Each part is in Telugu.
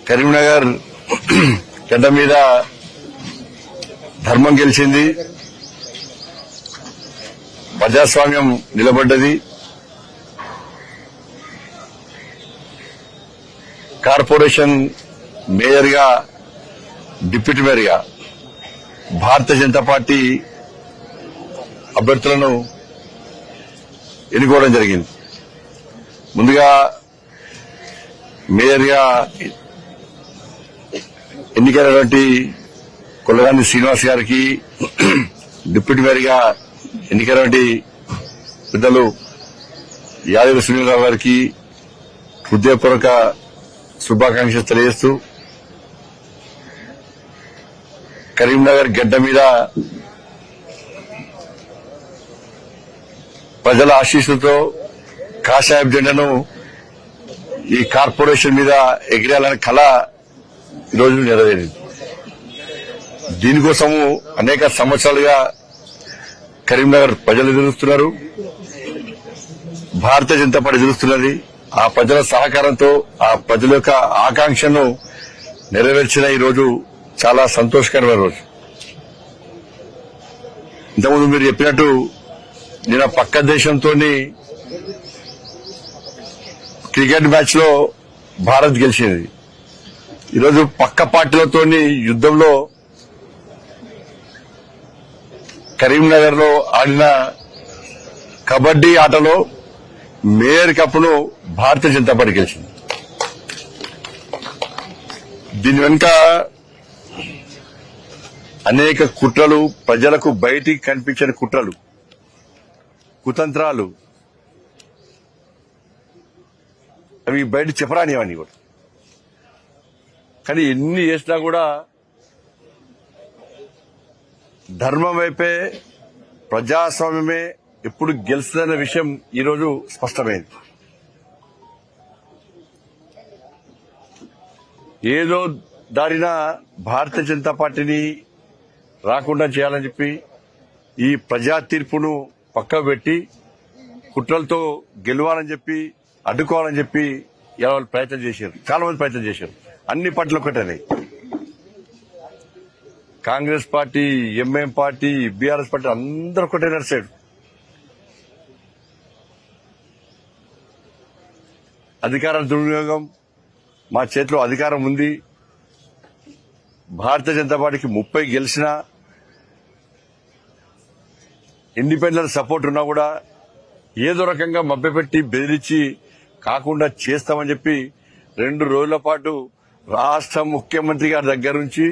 కరీంనగర్ గడ్డ మీద ధర్మం గెలిచింది, ప్రజాస్వామ్యం నిలబడ్డది. కార్పొరేషన్ మేయర్ గా, డిప్యూటీ మేయర్ గా భారతీయ జనతా పార్టీ అభ్యర్థులను ఎన్నుకోవడం జరిగింది. ముందుగా మేయర్ గా ఎన్నికైనటువంటి కొల్లగాని శ్రీనివాస్ గారికి, డిప్యూటీ మేయర్ గా ఎన్నికైనటువంటి పెద్దలు యాదగిరి సునీలరావు గారికి హృదయపూర్వక శుభాకాంక్షలు తెలియజేస్తూ, కరీంనగర్ గడ్డ మీద ప్రజల ఆశీస్సులతో కాషాయపు జెండాను ఈ కార్పొరేషన్ మీద ఎగిరేయాలనే కళ ఈరోజు నెరవేరింది. దీనికోసము అనేక సంవత్సరాలుగా కరీంనగర్ ప్రజలు ఎదురుస్తున్నారు, భారతీయ జనతా పార్టీ ఎదురుస్తున్నది. ఆ ప్రజల సహకారంతో ఆ ప్రజల యొక్క ఆకాంక్షను నెరవేర్చిన ఈ రోజు చాలా సంతోషకరమైన రోజు. ఇంతకుముందు మీరు చెప్పినట్టు నిన్న పక్క దేశంతో క్రికెట్ మ్యాచ్ లో భారత్ గెలిచింది. ఈరోజు పక్క పార్టీలతో యుద్దంలో కరీంనగర్ లో ఆడిన కబడ్డీ ఆటలో మేయర్ కప్ను భారతీయ జనతా పార్టీ గెలిచింది. దీని వెనుక అనేక కుట్రలు, ప్రజలకు బయటికి కనిపించని కుట్రలు, కుతంత్రాలు, అవి బయట చెప్పరానివని కూడా. కానీ ఎన్ని చేసినా కూడా ధర్మం వైపే, ప్రజాస్వామ్యమే ఎప్పుడు గెలుస్తుందన్న విషయం ఈరోజు స్పష్టమైంది. ఏదో దారిన భారతీయ జనతా పార్టీని రాకుండా చేయాలని చెప్పి ఈ ప్రజా తీర్పును పక్కకు పెట్టి కుట్రలతో గెలవాలని చెప్పి, అడ్డుకోవాలని చెప్పి వాళ్ళు ప్రయత్నం చేశారు. చాలా మంది ప్రయత్నం చేశారు. అన్ని పార్టీలు ఒకటేనే, Congress party, MIM party, BRS party అందరూ ఒకటే నడిచాడు. అధికార దుర్వినియోగం, మా చేతిలో అధికారం ఉంది, భారతీయ జనతా పార్టీకి 30 గెలిచినా, ఇండిపెండెంట్ సపోర్ట్ ఉన్నా కూడా ఏదో రకంగా మభ్యపెట్టి బెదిరించి కాకుండా చేస్తామని చెప్పి 2 రోజుల పాటు రాష్ట్ర ముఖ్యమంత్రి గారి దగ్గర నుంచి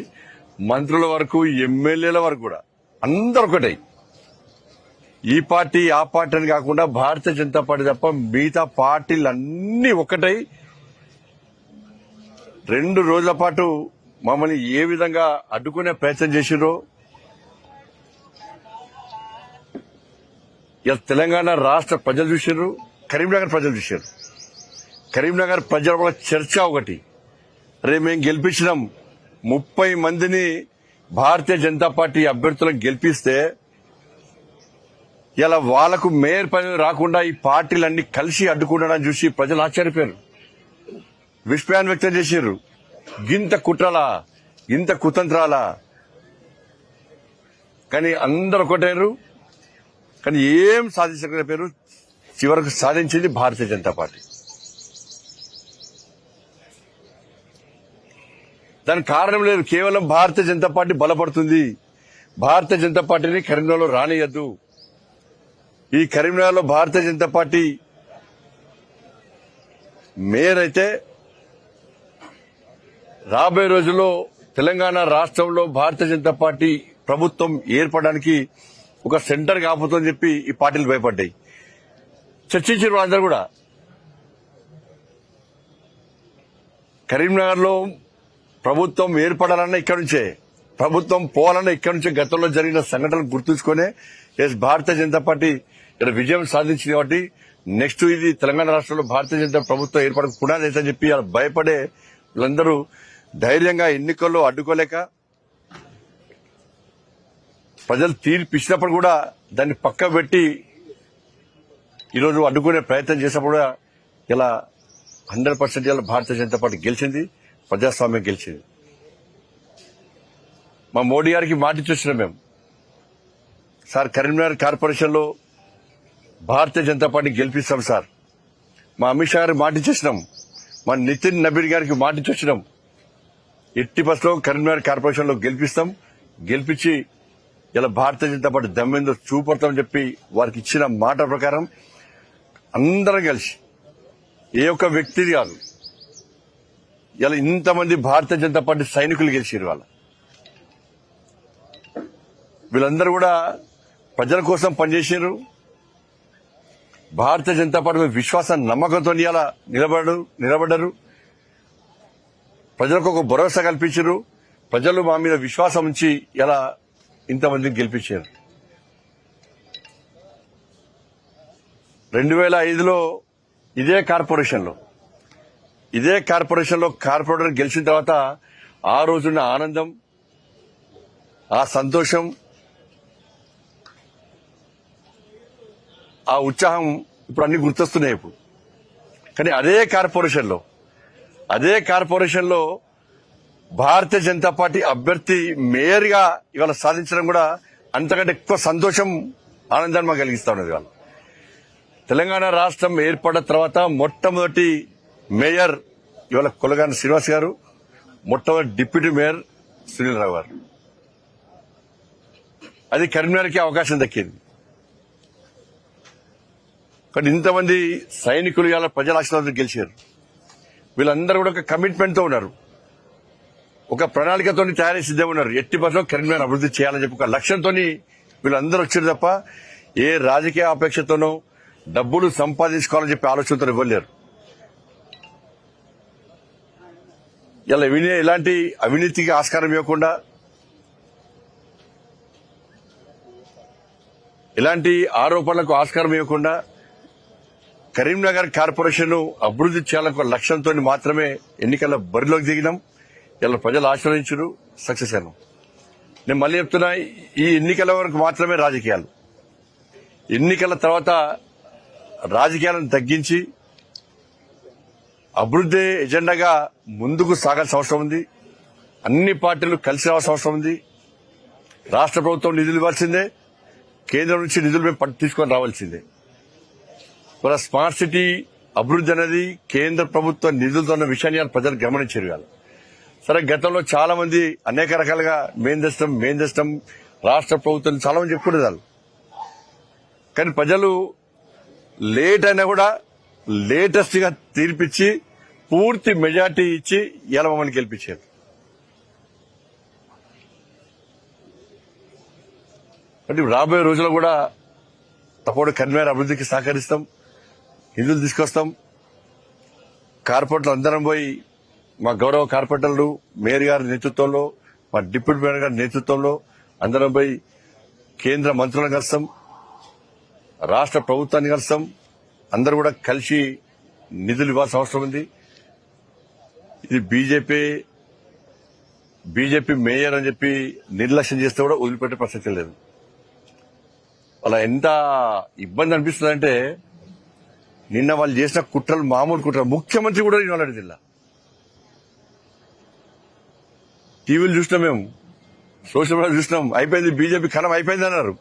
మంత్రుల వరకు, ఎమ్మెల్యేల వరకు కూడా అందరూ ఒకటే. ఈ పార్టీ ఆ పార్టీ అని కాకుండా భారతీయ జనతా పార్టీ తప్ప మిగతా పార్టీలన్నీ ఒకటై 2 రోజుల పాటు మమ్మల్ని ఏ విధంగా అడ్డుకునే ప్రయత్నం చేసిరో ఇలా తెలంగాణ రాష్ట్ర ప్రజలు చూసారు, కరీంనగర్ ప్రజలు చూశారు. కరీంనగర్ ప్రజల చర్చ ఒకటి, రేపు మేము గెలిపించినాం 30 మందిని భారతీయ జనతా పార్టీ అభ్యర్థులను గెలిపిస్తే ఇలా వాళ్లకు మేయర్ పదవి రాకుండా ఈ పార్టీలన్నీ కలిసి అడ్డుకుంటారని చూసి ప్రజలు ఆశ్చర్యపోయారు, విస్మయాన్ని వ్యక్తం చేశారు. గింత కుట్రలా, ఇంత కుతంత్రాలా? కానీ అందరూ ఒకటేరు, కానీ ఏం సాధించకపోయారు. చివరకు సాధించింది భారతీయ జనతా పార్టీ. దానికి కారణం లేదు, కేవలం భారతీయ జనతా పార్టీ బలపడుతుంది. భారతీయ జనతా పార్టీని కరీంనగర్లో రానియద్దు. ఈ కరీంనగర్లో భారతీయ జనతా పార్టీ మేయర్ అయితే రాబోయే రోజుల్లో తెలంగాణ రాష్ట్రంలో భారతీయ జనతా పార్టీ ప్రభుత్వం ఏర్పడడానికి ఒక సెంటర్ కాపుతుందని చెప్పి ఈ పార్టీలు భయపడ్డాయి. చర్చించారు వాళ్ళందరూ కూడా. కరీంనగర్లో ప్రభుత్వం ఏర్పడాలన్నా ఇక్కడి నుంచే, ప్రభుత్వం పోవాలన్నా ఇక్కడి నుంచే గతంలో జరిగిన సంఘటనలు గుర్తుంచుకునే భారతీయ జనతా పార్టీ ఇక్కడ విజయం సాధించింది. కాబట్టి నెక్స్ట్ ఇది తెలంగాణ రాష్ట్రంలో భారతీయ జనతా ప్రభుత్వం ఏర్పడక పునాది అవుతుందని చెప్పి భయపడే వీళ్ళందరూ ధైర్యంగా ఎన్నికల్లో అడ్డుకోలేక, ప్రజలు తీర్పు ఇచ్చినప్పుడు కూడా దాన్ని పక్క పెట్టి ఈరోజు అడ్డుకునే ప్రయత్నం చేసినప్పుడు ఇలా 100% ఇలా భారతీయ జనతా పార్టీ గెలిచింది, ప్రజాస్వామ్యం గెలిచింది. మా మోడీ గారికి మాట ఇచ్చొచ్చినాం మేము, సార్ కరీంనగర్ కార్పొరేషన్ లో భారతీయ జనతా పార్టీ గెలిపిస్తాం సార్. మా అమిత్ షా గారికి మాట ఇచ్చేసినాం, మా నితిన్ నబీన్ గారికి మాట ఇచ్చొచ్చినాం, ఎట్టి బస్సులో కరీంనగర్ కార్పొరేషన్ లో గెలిపిస్తాం, గెలిపించి ఇలా భారతీయ జనతా పార్టీ దమ్మెందో చూపడతామని చెప్పి వారికి ఇచ్చిన మాట ప్రకారం అందరం కలిసి, ఏ ఒక్క వ్యక్తి కాదు, ఇలా ఇంతమంది భారతీయ జనతా పార్టీ సైనికులు గెలిచారు. వీళ్ళందరూ కూడా ప్రజల కోసం పనిచేసారు. భారతీయ జనతా పార్టీ మీద విశ్వాసం నమ్మకంతో ఇలా నిలబడ్డారు. ప్రజలకు ఒక భరోసా కల్పించారు. ప్రజలు మా మీద విశ్వాసం ఉంచి ఇలా ఇంతమందిని గెలిపించారు. 2005లో ఇదే కార్పొరేషన్లో కార్పొరేటర్ గెలిచిన తర్వాత ఆ రోజున్న ఆనందం, ఆ సంతోషం, ఆ ఉత్సాహం ఇప్పుడు అన్ని గుర్తొస్తున్నాయి. ఇప్పుడు కానీ అదే కార్పొరేషన్లో భారతీయ జనతా పార్టీ అభ్యర్థి మేయర్ గా ఇవాళ సాధించడం కూడా అంతకంటే ఎక్కువ సంతోషం, ఆనందాన్ని మాకు కలిగిస్తా ఉన్నది. ఇవాళ తెలంగాణ రాష్ట్రం ఏర్పడిన తర్వాత మొట్టమొదటి మేయర్ ఇవాళ కొలగాని శ్రీనివాస్ గారు, మొట్టమొదటి డిప్యూటీ మేయర్ సునీల్ రావు గారు. అది కరీంనగర్కి అవకాశం దక్కింది. కానీ ఇంతమంది సైనికులు ఇవాళ ప్రజల ఆశీర్వాదం గెలిచారు. వీళ్ళందరూ కూడా ఒక కమిట్మెంట్ తో ఉన్నారు, ఒక ప్రణాళికతో తయారీ సిద్ధంగా ఉన్నారు. ఎట్టి బస్సులో కరీంనగర్ అభివృద్ధి చేయాలని చెప్పి ఒక లక్ష్యంతో వీళ్ళందరూ వచ్చారు తప్ప ఏ రాజకీయ అపేక్షతోనో డబ్బులు సంపాదించుకోవాలని చెప్పి ఆలోచనతో ఇవ్వలేరు. ఇలా ఎలాంటి అవినీతికి ఆస్కారం ఇవ్వకుండా, ఎలాంటి ఆరోపణలకు ఆస్కారం ఇవ్వకుండా కరీంనగర్ కార్పొరేషన్ అభివృద్ధి చేయాలనే లక్ష్యంతో మాత్రమే ఎన్నికల బరిలోకి దిగినాం. ఇలా ప్రజలు ఆశీర్వదించారు, సక్సెస్ అయినాం. నేను మళ్ళీ చెప్తున్నా, ఈ ఎన్నికల వరకు మాత్రమే రాజకీయాలు. ఎన్నికల తర్వాత రాజకీయాలను తగ్గించి అభివృద్ధి ఎజెండాగా ముందుకు సాగాల్సిన అవసరం ఉంది. అన్ని పార్టీలు కలిసి రావాల్సిన అవసరం ఉంది. రాష్ట్ర ప్రభుత్వం నిధులు ఇవ్వాల్సిందే, కేంద్రం నుంచి నిధులు మేము తీసుకొని రావాల్సిందే. మన స్మార్ట్ సిటీ అభివృద్ధి అనేది కేంద్ర ప్రభుత్వ నిధులతో ఉన్న విషయాన్ని ప్రజలు గమనించారు. సరే, గతంలో చాలా మంది అనేక రకాలుగా మేం తెస్తాం రాష్ట్ర ప్రభుత్వం చాలా మంది చెప్పుకునేదాళ్ళు. కానీ ప్రజలు లేట్ అయినా కూడా లేటెస్ట్ గా తీర్పిచ్చి పూర్తి మెజార్టీ ఇచ్చి ఇలా మమ్మల్ని గెలిపించారు. అంటే రాబోయే రోజుల్లో కూడా తప్పకుండా కరీంనగర్ అభివృద్ధికి సహకరిస్తాం, నిధులు తీసుకొస్తాం. కార్పొరేటర్లు అందరం పోయి, మా గౌరవ కార్పొరేటర్లు మేయర్ గారి నేతృత్వంలో, మా డిప్యూటీ మేయర్ గారి నేతృత్వంలో అందరం పోయి కేంద్ర మంత్రులను కలుస్తాం, రాష్ట్ర ప్రభుత్వాన్ని కలుస్తాం. అందరూ కూడా కలిసి నిధులు ఇవ్వాల్సిన అవసరం ఉంది. ఇది బీజేపీ మేయర్ అని చెప్పి నిర్లక్ష్యం చేస్తే కూడా వదిలిపెట్టే ప్రసక్తి లేదు. అలా ఎంత ఇబ్బంది అనిపిస్తుందంటే, నిన్న వాళ్ళు చేసిన కుట్రలు మామూలు కుట్రలు. ముఖ్యమంత్రి కూడా నేను వాళ్ళ జిల్లా టీవీలు చూసినాం, మేము సోషల్ మీడియా చూసినాం. అయిపోయింది, బీజేపీ కలం అయిపోయింది అన్నారు.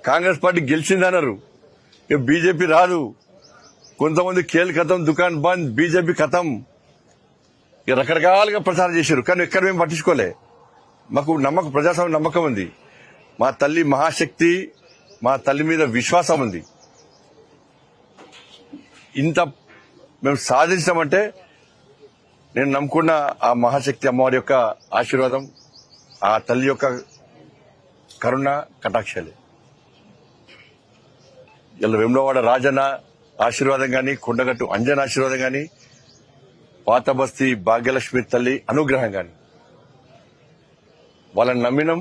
కాంగ్రెస్ పార్టీ గెలిచింది అన్నారు. ఇక బీజేపీ రాదు. కొంతమంది ఖేల్ ఖతం, దుకాన్ బంద్, బీజేపీ ఖతం, ఇక రకరకాలుగా ప్రచారం చేశారు. కానీ ఎక్కడ మేము పట్టించుకోలే. మాకు ప్రజాస్వామ్య నమ్మకం ఉంది. మా తల్లి మహాశక్తి, మా తల్లి మీద విశ్వాసం ఉంది. ఇంత మేము సాధించామంటే నేను నమ్ముకున్న ఆ మహాశక్తి అమ్మవారి యొక్క ఆశీర్వాదం, ఆ తల్లి యొక్క కరుణ కటాక్షాలే. ఇలా వేములవాడ రాజన్న ఆశీర్వాదం గాని, కొండగట్టు అంజన ఆశీర్వాదం గాని, పాత బస్తీ భాగ్యలక్ష్మి తల్లి అనుగ్రహం గాని, వాళ్ళని నమ్మినం.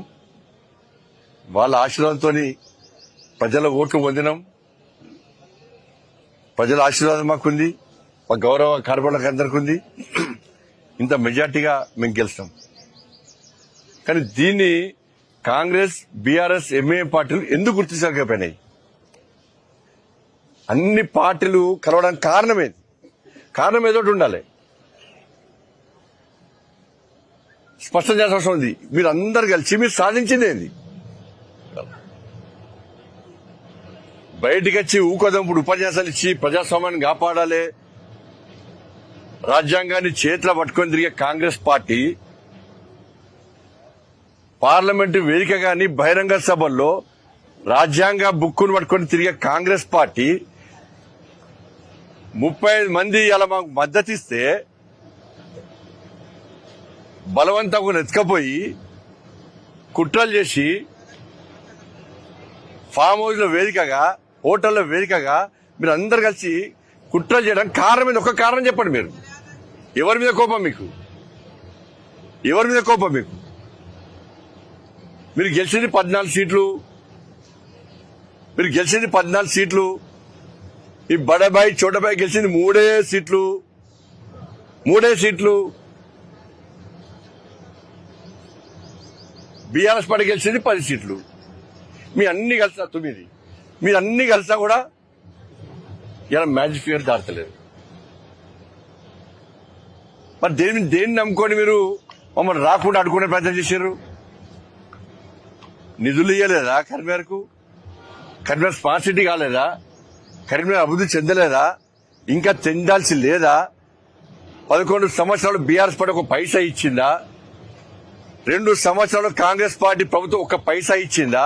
వాళ్ళ ఆశీర్వాదంతో ప్రజల ఓట్లు పొందినాం. ప్రజల ఆశీర్వాదం మాకుంది, మా గౌరవ కార్పొరేటర్లకు అందరికీ ఉంది. ఇంత మెజార్టీగా మేము గెలుస్తాం. కానీ దీన్ని కాంగ్రెస్, బీఆర్ఎస్, ఎంఐఎం పార్టీలు ఎందుకు గుర్తించలేకపోయినాయి? అన్ని పార్టీలు కలవడానికి కారణమేది? కారణం ఏదో ఒకటి ఉండాలి. స్పష్టం చేయాల్సిన అవసరం ఉంది. మీరు అందరు కలిసి మీరు సాధించింది ఏంది? బయటికి వచ్చి ఊకోదంపుడు ఉపన్యాసాలు ఇచ్చి ప్రజాస్వామ్యాన్ని కాపాడాలి, రాజ్యాంగాన్ని చేతిలో పట్టుకొని తిరిగే కాంగ్రెస్ పార్టీ పార్లమెంటు వేదిక గాని బహిరంగ సభల్లో రాజ్యాంగ బుక్కును పట్టుకొని తిరిగే కాంగ్రెస్ పార్టీ 35 మంది అలా మాకు మద్దతిస్తే బలవంతంగా నెత్తుకపోయి కుట్రలు చేసి ఫామ్ హౌస్ లో వేదికగా, హోటల్లో వేదికగా మీరు అందరు కలిసి కుట్రలు చేయడానికి కారణం మీద ఒక కారణం చెప్పండి. మీరు ఎవరి మీద కోపం మీకు? ఎవరి మీద కోపం మీకు? మీరు గెలిచింది 14 సీట్లు. మీరు గెలిచింది 14 సీట్లు. ఈ బడబాయి చోటబాయి గెలిచింది 3 సీట్లు. 3 సీట్లు. బీఆర్ఎస్ పార్టీ గెలిచింది 10 సీట్లు. మీ అన్ని కలిసా 9. మీరు అన్ని కలిసా కూడా ఇలా మ్యాజిక్ ఫిగర్ దాటలేరు. మరి దేన్ని నమ్ముకొని మీరు మమ్మల్ని రాకుండా అడుకునే ప్రయత్నం చేశారు? నిధులు ఇవ్వలేదా కరీంనగర్కు? కరీంనగర్ స్మార్ట్ సిటీ కాలేదా? కరీంనగర్ అభివృద్ధి చెందలేదా? ఇంకా చెందాల్సి లేదా? 11 సంవత్సరాలు బీఆర్ఎస్ పార్టీ ఒక పైసా ఇచ్చిందా? 2 సంవత్సరాలు కాంగ్రెస్ పార్టీ ప్రభుత్వం ఒక పైసా ఇచ్చిందా?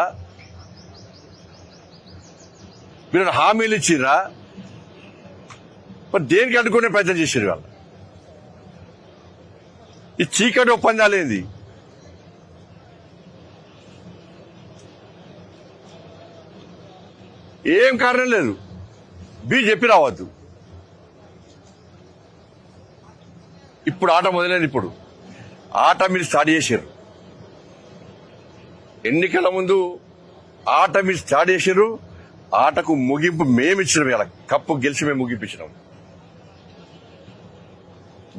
మీరు హామీలు ఇచ్చిరా? మరి దేనికి అడ్డుకునే ప్రయత్నం చేశారు వాళ్ళు? ఈ చీకటి ఒప్పందాలేంది? ఏం కారణం లేదు. చెప్పి రావద్దు. ఇప్పుడు ఆట మొదలైంది. ఇప్పుడు ఆట మీరు స్టార్ట్ చేశారు. ఎన్నికల ముందు ఆట మీరు స్టార్ట్ చేశారు. ఆటకు ముగింపు మేమిచ్చినాం. ఇలా కప్పు గెలిచి మేము ముగింపించినాం.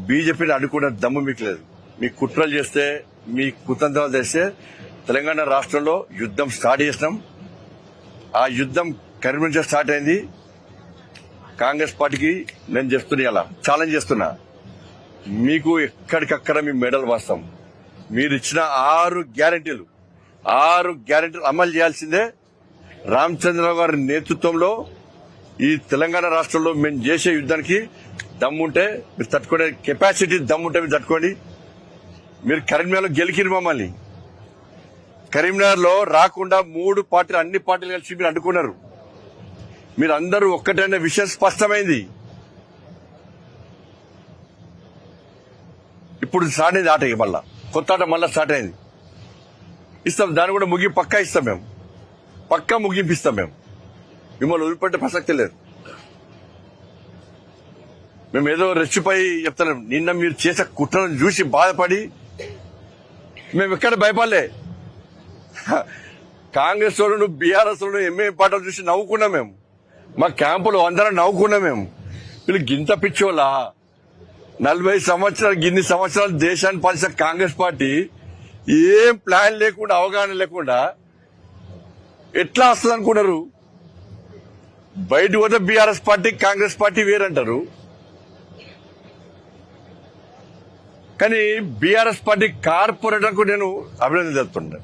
బీజేపీని అడ్డుకునే దమ్ము మీకు లేదు. మీ కుట్రలు చేస్తే, మీ కుతంత్రాలు చేస్తే తెలంగాణ రాష్ట్రంలో యుద్ధం స్టార్ట్ చేసినాం. ఆ యుద్ధం కరీంనగర్ స్టార్ట్ అయింది. కాంగ్రెస్ పార్టీకి నేను చెప్తున్నా, ఇలా ఛాలెంజ్ చేస్తున్నా, మీకు ఎక్కడికక్కడ మీ మెడల్ వాస్తాం. మీరు ఇచ్చిన 6 గ్యారెంటీలు అమలు చేయాల్సిందే. రామచంద్రరావు గారి నేతృత్వంలో ఈ తెలంగాణ రాష్ట్రంలో మేము చేసే యుద్ధానికి దమ్ముంటే మీరు తట్టుకునే కెపాసిటీ దమ్ముంటే మీరు తట్టుకోండి. మీరు కరీంనగర్లో గెలికిరు మమ్మల్ని. కరీంనగర్ లో రాకుండా 3 పార్టీలు, అన్ని పార్టీలు కలిసి మీరు అడ్డుకున్నారు. మీరు అందరూ ఒక్కటైన విషయం స్పష్టమైంది. ఇప్పుడు స్టార్ట్ అయింది ఆట. మళ్ళా కొత్త ఆట మళ్ళా స్టార్ట్ అయింది. ఇస్తాం, దాన్ని కూడా పక్కా ఇస్తాం. మేము పక్కా ముగింపిస్తాం. మేము మిమ్మల్ని వదిలిపెట్టే ప్రసక్తి లేదు. మేము ఏదో రెచ్చిపోయి చెప్తున్నాం. నిన్న మీరు చేసే కుట్రను చూసి బాధపడి మేము ఎక్కడ భయపడలే. కాంగ్రెస్ వాళ్ళు, బీఆర్ఎస్ వాళ్ళు, ఎంఏ పార్టీలు చూసి నవ్వుకున్నాం. మేము మా క్యాంపులో అందరం నవ్వుకున్నాం. మేము వీళ్ళు గింత పిచ్చోళ్ళా? 40 సంవత్సరాలు, ఇన్ని సంవత్సరాలు దేశాన్ని పాలించిన కాంగ్రెస్ పార్టీ ఏం ప్లాన్ లేకుండా, అవగాహన లేకుండా ఎట్లా వస్తుంది అనుకున్నారు? బయట పోతే బీఆర్ఎస్ పార్టీ, కాంగ్రెస్ పార్టీ వేరంటారు. కానీ బీఆర్ఎస్ పార్టీ కార్పొరేటర్కు నేను అభినందన తెలుపుతున్నా.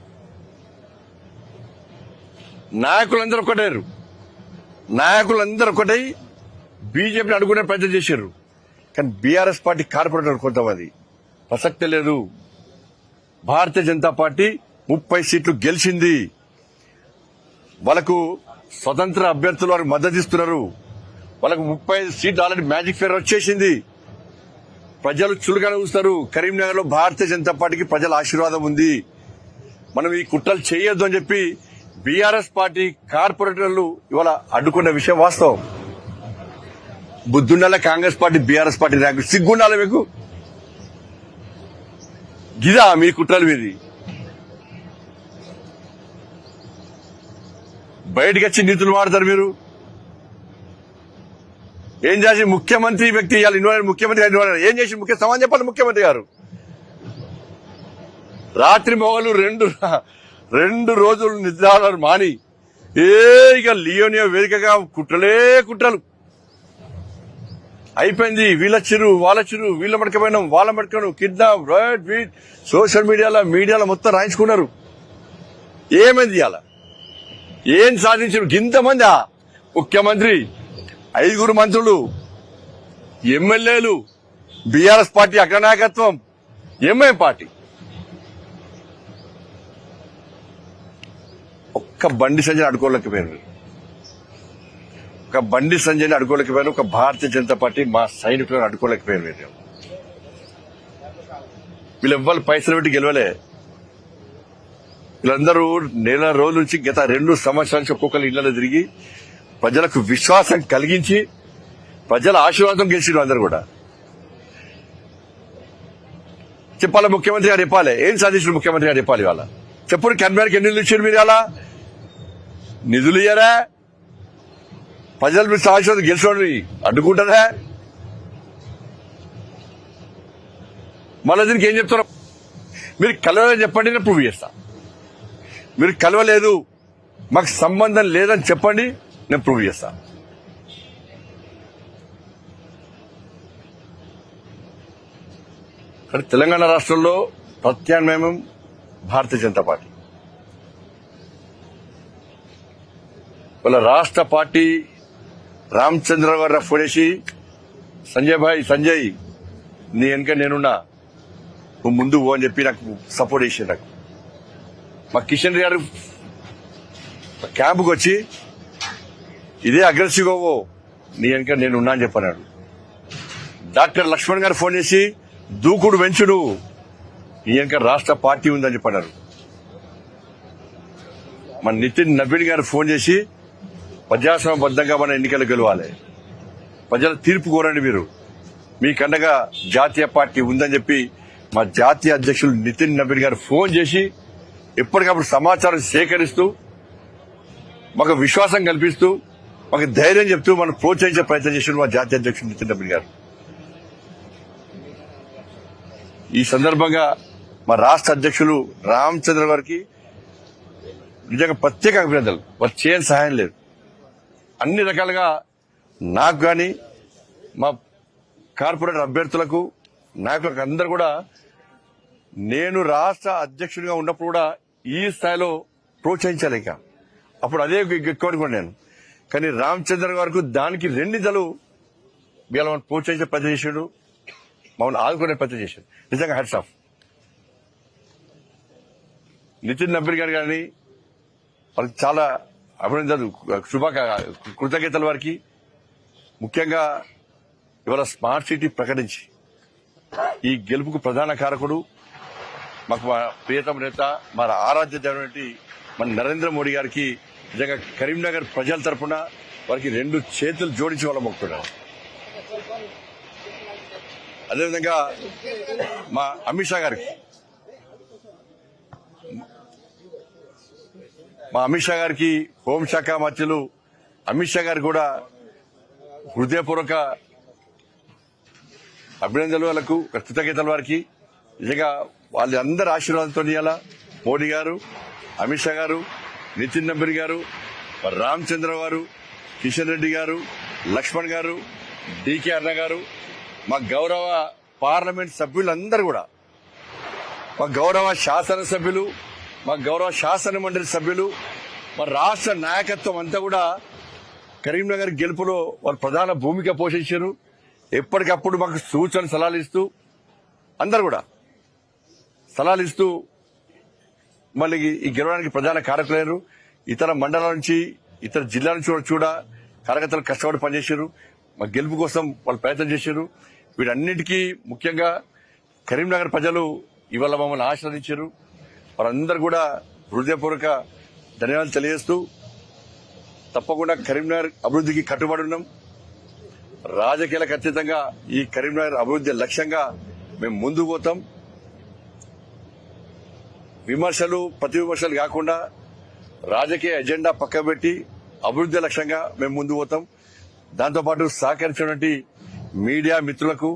నాయకులందరూ ఒకటై బీజేపీని అడుగునే ప్రయత్నం చేశారు. కానీ బీఆర్ఎస్ పార్టీ కార్పొరేటర్ కొంతమంది ప్రసక్తే లేదు. భారతీయ జనతా పార్టీ 30 సీట్లు గెలిచింది. వాళ్ళకు స్వతంత్ర అభ్యర్థులు వారికి మద్దతు ఇస్తున్నారు. వాళ్ళకు 35 సీట్లు ఆల్రెడీ మ్యాజిక్ ఫిగర్ వచ్చేసింది. ప్రజలు చులుగానే చూస్తారు. కరీంనగర్ లో భారతీయ జనతా పార్టీకి ప్రజల ఆశీర్వాదం ఉంది. మనం ఈ కుట్రలు చేయొద్దు అని చెప్పి బీఆర్ఎస్ పార్టీ కార్పొరేటర్లు ఇవాళ అడ్డుకున్న విషయం వాస్తవం. బుద్ధుండాల Congress party, BRS party rank సిగ్గుండాలి మీకు. గిదా మీ కుట్రలు మీది? బయటకు వచ్చి నీతులు వాడతారు మీరు. ఏం చేసి ముఖ్యమంత్రి వ్యక్తి ఇవాళ ఇన్వాల్వ్, ముఖ్యమంత్రి ఇన్వాల్వ్ ఏం చేసి ముఖ్య సమాధానం చెప్పండి. ముఖ్యమంత్రి గారు రాత్రి మొగలు 2 రోజులు నిద్రాలు మాని ఇక లియోనియో వేదికగా కుట్రలే కుట్రలు. అయిపోయింది. వీళ్ళొచ్చిరు, వాళ్ళొచ్చిరు, వీళ్ళ మడకపోయినాం, వాళ్ళ మడకను కిడ్నాప్, రైట్, వీట్, సోషల్ మీడియాలో మొత్తం రాయించుకున్నారు. ఏమైంది ఇవాళ? ఏం సాధించారు? ఇంతమంది ముఖ్యమంత్రి, 5 మంత్రులు, ఎమ్మెల్యేలు, బీఆర్ఎస్ పార్టీ అగ్రనాయకత్వం, ఎంఐఎం పార్టీ. ఒక్క బండి సంజయ్ అడుకోలేకపోయారు. ఒక బండి సంజయ్ని అడుకోలేకపోయారు. ఒక భారతీయ జనతా పార్టీ మా సైనికులను అడుకోలేకపోయారు. వీళ్ళెవ్వరు పైసలు పెట్టి గెలవలే. వీళ్ళందరూ నెల రోజుల నుంచి గత 2 సంవత్సరాల నుంచి ఒక్కొక్కరు ఇళ్లలో తిరిగి ప్రజలకు విశ్వాసం కలిగించి ప్రజల ఆశీర్వాదం గెలిచిన అందరూ కూడా. చెప్పాలి, ముఖ్యమంత్రి గారు చెప్పాలి. ఏం సాధించిన ముఖ్యమంత్రి గారు చెప్పాలి. ఇవాళ చెప్పుడు కన్వీనర్కి ఎన్ని నిధులు ఇచ్చారు మీరు? ఇలా నిధులు ఇయ్యారా? ప్రజలు మీరు ఆశీర్వాదం గెలిచి అడ్డుకుంటారా? మళ్ళీ దీనికి ఏం చెప్తారు? మీరు కలవలేదని చెప్పండి, నేను ప్రూవ్ చేస్తా. మీరు కలవలేదు, మాకు సంబంధం లేదని చెప్పండి, నేను ప్రూవ్ చేస్తా. కానీ తెలంగాణ రాష్ట్రంలో ప్రత్యామ్నాయం భారతీయ జనతా పార్టీ. వాళ్ళ రాష్ట్ర పార్టీ రామచంద్రరావు గారు ఫోన్ చేసి, సంజయ్ నీ వెనక నేనున్నా, నువ్వు ముందు పో అని చెప్పి నాకు సపోర్ట్ చేసి, నాకు మా కిషన్ రెడ్డి గారు క్యాంపుకి వచ్చి ఇదే అగ్రెసివ్గా పో, నీ వెనక నేనున్నా అని చెప్పన్నాడు. డాక్టర్ లక్ష్మణ్ గారు ఫోన్ చేసి దూకుడు పెంచుడు, నీ వెనక రాష్ట్ర పార్టీ ఉందని చెప్పన్నారు. మన నితిన్ నవీన్ గారు ఫోన్ చేసి ప్రజాస్వామ్యబద్ధంగా మన ఎన్నికలు గెలవాలి, ప్రజల తీర్పు కోరండి, మీరు మీకండగా జాతీయ పార్టీ ఉందని చెప్పి మా జాతీయ అధ్యక్షులు నితిన్ నవీన్ గారు ఫోన్ చేసి ఎప్పటికప్పుడు సమాచారం సేకరిస్తూ మాకు విశ్వాసం కల్పిస్తూ మాకు ధైర్యం చెప్తూ మనం ప్రోత్సహించే ప్రయత్నం చేసిన మా జాతీయ అధ్యక్షులు నితిన్ నవీన్ గారు. ఈ సందర్భంగా మా రాష్ట్ర అధ్యక్షులు రామచంద్ర గారికి నిజంగా ప్రత్యేక అభినందనలు. వారు చేయని సహాయం లేదు. అన్ని రకాలుగా నాకు గాని మా కార్పొరేటర్ అభ్యర్థులకు, నాయకులకు అందరూ కూడా నేను రాష్ట్ర అధ్యక్షుడిగా ఉన్నప్పుడు కూడా ఈ స్థాయిలో ప్రోత్సహించాలి. ఇక అప్పుడు అదే ఎక్కువ అనుకోండి నేను. కానీ రామచంద్ర గారికి దానికి 2 ఇతలు వీళ్ళని ప్రోత్సహించే ప్రయత్నం చేశాడు, మమ్మల్ని ఆదుకునే ప్రయత్నం చేశాడు. నిజంగా హ్యాట్స్ ఆఫ్. నితిన్ నవీన్ గారు కానీ వాళ్ళకి చాలా అభినందనలు, కృతజ్ఞతలు వారికి. ముఖ్యంగా ఇవాళ స్మార్ట్ సిటీ ప్రకటించి ఈ గెలుపుకు ప్రధాన కారకుడు మాకు మా ప్రియతమ నేత, మన ఆరాధ్య దేవుడు మన నరేంద్ర మోడీ గారికి నిజంగా కరీంనగర్ ప్రజల తరఫున వారికి 2 చేతులు జోడించి వాళ్ళ మొక్కుతున్నారు. అదేవిధంగా మా అమిత్ షా గారికి హోంశాఖ మంత్రులు అమిత్ షా గారికి కూడా హృదయపూర్వక అభినందనలు, వాళ్ళకు కృతజ్ఞతలు. వారికి నిజంగా వాళ్ళందరి ఆశీర్వాదంతో ఇవాళ మోడీ గారు, అమిత్ షా గారు, నితిన్ నవీన్ గారు, రామచంద్ర గారు, కిషన్ రెడ్డి గారు, లక్ష్మణ్ గారు, డీకే అన్న గారు, మా గౌరవ పార్లమెంట్ సభ్యులందరూ కూడా, మా గౌరవ శాసనసభ్యులు, మా గౌరవ శాసన మండలి సభ్యులు, మా రాష్ట్ర నాయకత్వం అంతా కూడా కరీంనగర్ గెలుపులో వారు ప్రధాన భూమిక పోషించారు. ఎప్పటికప్పుడు మాకు సూచన సలహాలు ఇస్తూ అందరు కూడా సలహాలు ఇస్తూ మళ్ళీ ఈ గెలవడానికి ప్రధాన కారకులైన ఇతర మండలాల నుంచి, ఇతర జిల్లాల నుంచి కూడా కార్యకర్తలు కష్టపడి పనిచేశారు. మా గెలుపు కోసం వాళ్ళు ప్రయత్నం చేశారు. వీటన్నిటికీ ముఖ్యంగా కరీంనగర్ ప్రజలు ఇవాళ మమ్మల్ని ఆశీర్వదించారు. వారందరూ కూడా హృదయపూర్వక ధన్యవాదాలు తెలియజేస్తూ తప్పకుండా కరీంనగర్ అభివృద్ధికి కట్టుబడి ఉన్నాం. రాజకీయాలకు అతీతంగా ఈ కరీంనగర్ అభివృద్ధి లక్ష్యంగా మేము ముందుకు పోతాం. ప్రతి విమర్శలు కాకుండా రాజకీయ ఎజెండా పక్కబెట్టి అభివృద్ధి లక్ష్యంగా మేము ముందుకు పోతాం. దాంతోపాటు సహకరించినటువంటి మీడియా మిత్రులకు,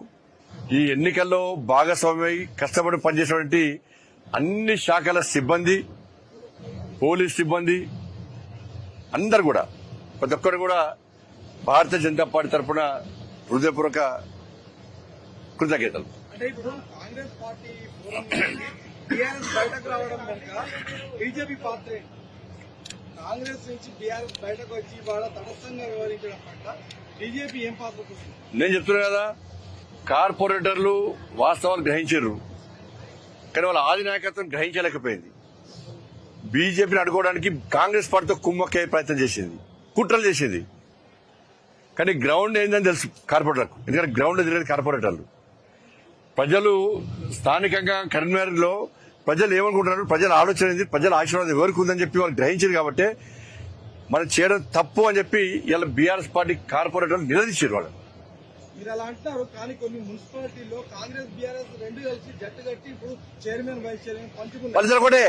ఈ ఎన్నికల్లో భాగస్వామ్యమై కష్టపడి పనిచేసినటువంటి అన్ని శాఖల సిబ్బంది, పోలీస్ సిబ్బంది అందరు కూడా, ప్రతి ఒక్కరు కూడా భారతీయ జనతా పార్టీ తరఫున హృదయపూర్వక కృతజ్ఞతలు. అంటే ఇప్పుడు కాంగ్రెస్ పార్టీ టీఆర్ఎస్ బయటకు రావడం వెనుక బీజేపీ పాత్ర ఏంటి? కాంగ్రెస్ నుంచి టీఆర్ఎస్ బయటకు వచ్చి వాళ్ళ తటస్థంగా వ్యవహరించడం పట్ల బీజేపీ ఏం పాత్ర పోషిస్తుంది? నేను చెప్తున్నా కదా, కార్పొరేటర్లు వాస్తవాలు గ్రహించారు, కానీ వాళ్ళ ఆది నాయకత్వం గ్రహించలేకపోయింది. బీజేపీని అడ్డుకోవడానికి కాంగ్రెస్ పార్టీతో కుమ్మక్కే ప్రయత్నం చేసింది, కుట్రలు చేసింది. కానీ గ్రౌండ్ ఏందని తెలుసు కార్పొరేటర్లకు, ఎందుకంటే గ్రౌండ్ తిరిగేది కార్పొరేటర్లు. ప్రజలు స్థానికంగా కరీంనగర్ లో ప్రజలు ఏమనుకుంటున్నారు, ప్రజల ఆలోచన ఏంది, ప్రజల ఆశీర్వాదం ఎవరికి ఉందని చెప్పి వాళ్ళు గ్రహించారు. కాబట్టి మనం చేయడం తప్పు అని చెప్పి ఇలా బీఆర్ఎస్ పార్టీ కార్పొరేటర్లు నిలదీశారు వాళ్ళు. మీరు అలా అంటున్నారు, కానీ కొన్ని మున్సిపాలిటీల్లో కాంగ్రెస్ బీఆర్ఎస్ రెండు కలిసి జట్టు కట్టి ఇప్పుడు చైర్మన్ వైస్ చైర్మన్ పంచుకున్నారు. ప్రజలు ఒకటే,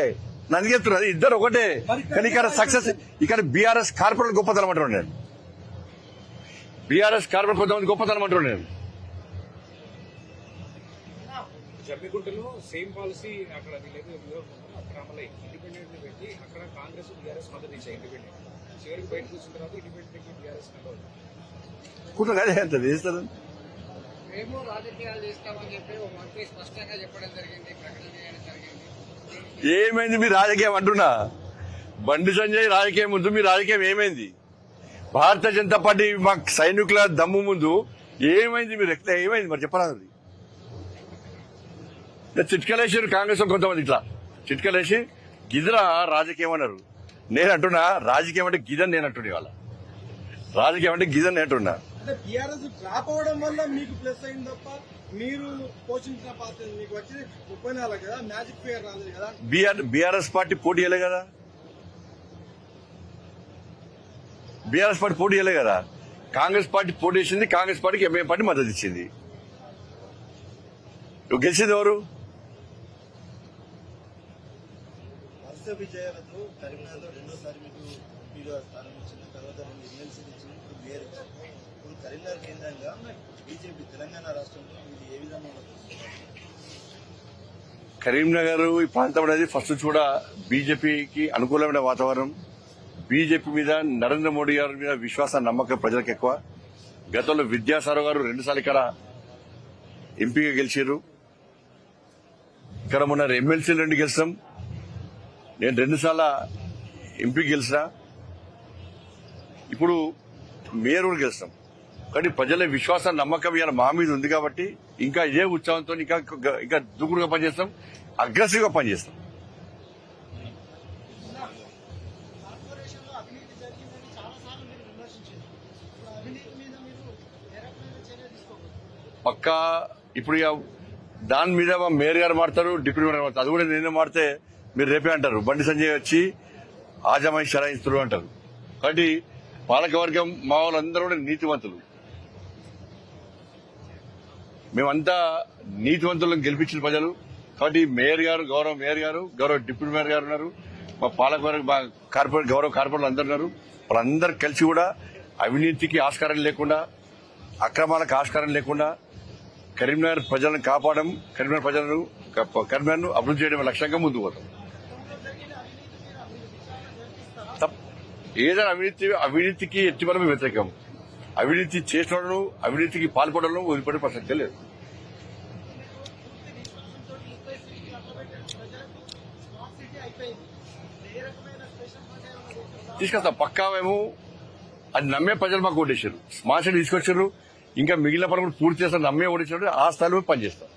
నన్ను చెప్తున్నది ఇద్దరు ఒకటే. కానీ ఇక్కడ సక్సెస్, ఇక్కడ బీఆర్ఎస్ కార్పొరేటర్ గొప్పతనం అంటున్నాను నేను. బీఆర్ఎస్ కార్పొరేట్ కొంతమంది గొప్పతనం అంటున్నాను నేను. జమ్మిగుంటలో సేమ్ పాలసీ అక్కడ అక్కడ అమలు ఇండిపెండెంట్ పెట్టి అక్కడ కాంగ్రెస్ బీఆర్ఎస్ మద్దతు ఇచ్చాయి. ఇండిపెండెంట్ చివరికి బయటకు వచ్చిన తర్వాత ఇండిపెండెంట్ బీఆర్ఎస్ కుట్ర అదే అంత చేస్తారు. మేము రాజకీయాలు చేస్తామని చెప్పి ఒక మంత్రి స్పష్టంగా చెప్పడం జరిగింది, ప్రకటన చేయడం జరిగింది. ఏమైంది మీ రాజకీయం అంటున్నా? బండి సంజయ్ రాజకీయం ముందు మీ రాజకీయం ఏమైంది? భారతీయ జనతా పార్టీ మా సైనికుల దమ్ము ముందు ఏమైంది? మీరు ఏమైంది మరి చెప్పరాదు. చిట్కలేసారు కాంగ్రెస్ కొంతమంది, ఇట్లా చిట్కలేసి గిదరా రాజకీయం అన్నారు. నేను అంటున్నా రాజకీయం అంటే గిదని నేను అంటున్నా. ఇవాళ రాజకీయం అంటే గిదని నేను అంటున్నా. అంటే బీఆర్ఎస్ డ్రాప్ అవడం వల్ల మీకు ప్లస్ అయింది తప్ప మీరు పోషించిన పాత్ర మీకు వచ్చి 34 కదా, మ్యాజిక్ ఫిగర్ రాలేదు కదా. బీఆర్ఎస్ పార్టీ పోటీ చేయలే కదా, బీఆర్ఎస్ పార్టీ పోటీ చేయలే కదా. కాంగ్రెస్ పార్టీ పోటీ చేసింది, కాంగ్రెస్ పార్టీకి ఎంఐఎం పార్టీ మద్దతు ఇచ్చింది. గెలిచింది ఎవరు? విజయాలతో కరీంనగర్లో రెండోసారి మీకు ఎంపీగా స్థానం ఇచ్చిన తర్వాత 2 ఎమ్మెల్సీలు ఇచ్చిన ఇప్పుడు వేరే ఇప్పుడు కరీంనగర్ కేంద్రంగా బీజేపీ తెలంగాణ రాష్ట్రంలో ఇది ఏ విధంగా కరీంనగర్ ఈ ప్రాంతం అనేది ఫస్ట్ కూడా బీజేపీకి అనుకూలమైన వాతావరణం. బీజేపీ మీద నరేంద్ర మోడీ గారి మీద విశ్వాసం, నమ్మకం ప్రజలకు ఎక్కువ. గతంలో విద్యాసాగర్ గారు 2 సార్లు ఇక్కడ ఎంపీగా గెలిచారు. ఇక్కడ మొన్న ఎమ్మెల్సీలు 2 గెలిచాం. నేను 2 సార్ల ఎంపీ గెలిచిన, ఇప్పుడు మేయర్ కూడా గెలిచాం. కానీ ప్రజల విశ్వాసం, నమ్మకం ఇవాళ మా మీద ఉంది కాబట్టి ఇంకా ఇదే ఉత్సాహంతో ఇంకా దూకుడుగా పనిచేస్తాం, అగ్రెసివ్ గా పనిచేస్తాం. పక్కా ఇప్పుడు దాని మీద మా మేయర్ గారు మాడతారు, డిప్యూటీ మేయర్ మాడతారు. అది కూడా నేనే మాడితే మీరు రేపే అంటారు బండి సంజయ్ వచ్చి ఆజమాయి షరాయిస్తున్నారు అంటారు. కాబట్టి పాలకవర్గం మా వాళ్ళందరూ కూడా నీతివంతులు. మేమంతా నీతివంతులను గెలిపించిన ప్రజలు. కాబట్టి మేయర్ గారు, గౌరవ మేయర్ గారు, గౌరవ డిప్యూటీ మేయర్ గారు ఉన్నారు, మా పాలకవర్గం, మా కార్పొరేట్ గౌరవ కార్పొరేటర్లు అందరు ఉన్నారు. వాళ్ళందరూ కలిసి కూడా అవినీతికి ఆస్కారం లేకుండా, అక్రమాలకు ఆస్కారం లేకుండా కరీంనగర్ ప్రజలను కాపాడడం, కరీంనగర్ను అభివృద్ధి చేయడం లక్ష్యంగా ముందుకు పోతాం. ఏదైనా అవినీతికి ఎట్టి మనం వ్యతిరేకం. అవినీతి చేసిన అవినీతికి పాల్పడడం వదిలిపడే ప్రసక్తే లేదు. తీసుకొస్తాం పక్కా. మేము అది నమ్మే ప్రజలు మాకు ఓటేశారు, స్మార్ట్ సిటీ తీసుకొచ్చారు. ఇంకా మిగిలిన పనులు పూర్తి చేస్తాం, నమ్మే ఓడించారు. ఆ స్థాయిలో పనిచేస్తాం,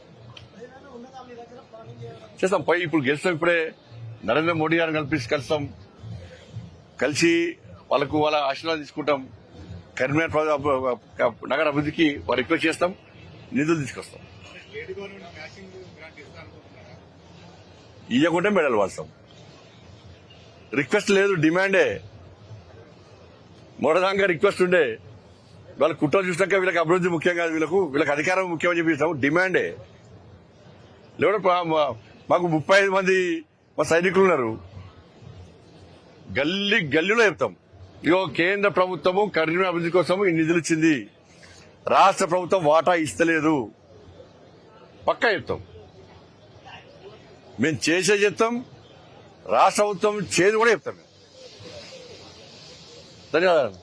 చేస్తాం. ఇప్పుడు గెలుస్తాం. ఇప్పుడే నరేంద్ర మోడీ గారిని కలుస్తాం, కలిసి వాళ్ళకు వాళ్ళ ఆశీర్వాదం తీసుకుంటాం. కరీంనగర్ నగర అభివృద్ధికి రిక్వెస్ట్ చేస్తాం, నిధులు తీసుకొస్తాం. ఇవ్వకుంటే మెడల్ వాడతాం. రిక్వెస్ట్ లేదు, డిమాండే. మొదటిదాకా రిక్వెస్ట్ ఉండే, వాళ్ళ కుట్రలు చూసినాక వీళ్ళకి అభివృద్ధి ముఖ్యం కాదు, వీళ్ళకి అధికారం ముఖ్యమని చెప్పి డిమాండే. లేకపోతే మాకు 35 మంది మా సైనికులు ఉన్నారు. గల్లీలో చెప్తాం, ఇగో కేంద్ర ప్రభుత్వము కరీంనగర్ అభివృద్ధి కోసం ఈ నిధులు ఇచ్చింది, రాష్ట్ర ప్రభుత్వం వాటా ఇస్తలేదు, పక్కా చెప్తాం. మేము చేసే చెప్తాం, రాష్ట్ర ప్రభుత్వం చేది కూడా చెప్తాం. ధన్యవాదాలు.